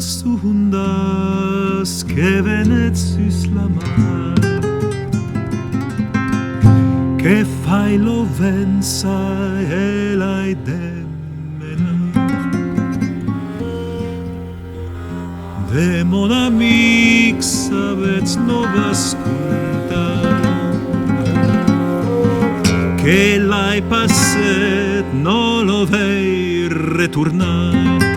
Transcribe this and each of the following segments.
sundas che venezis la mar, che fai lovenza e l'hai demena de mon amic savets nova sculta che l'hai passet no lo vei retornar.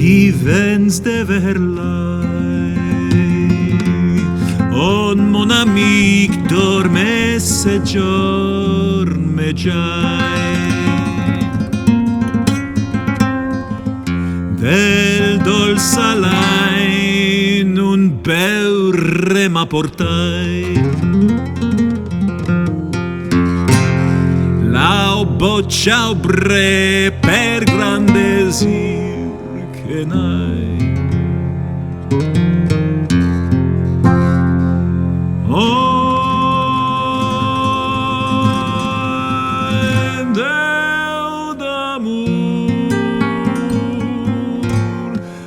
Qui vens de verlai, on mon amic dormesse giormeggiai, del dolce alain un beurre m'apportai, la boccia bre per gran desir che n'hai. Deu d'amor,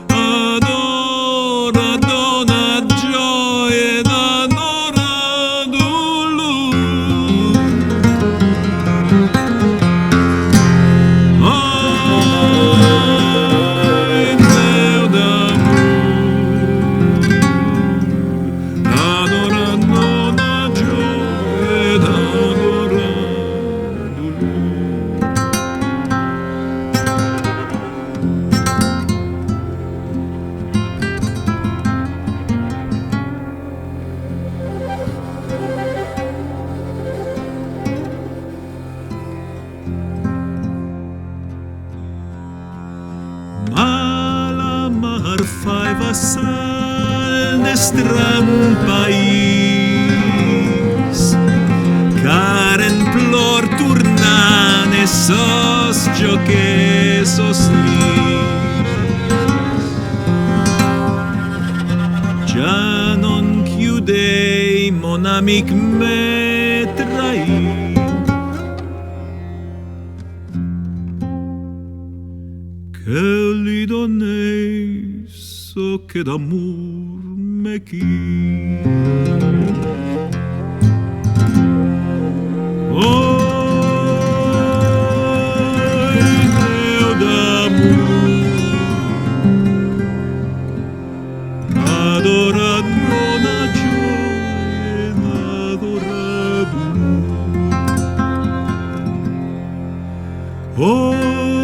adora dona gioia d'adora dolor. Fai vassal nestram país, car en plor turnane sos gioche sos lis. Già non chiudei mon amic me traì, che li donnei so che d'amor me chi. Deu d'amor, adorat nona gioia, adorat dolor.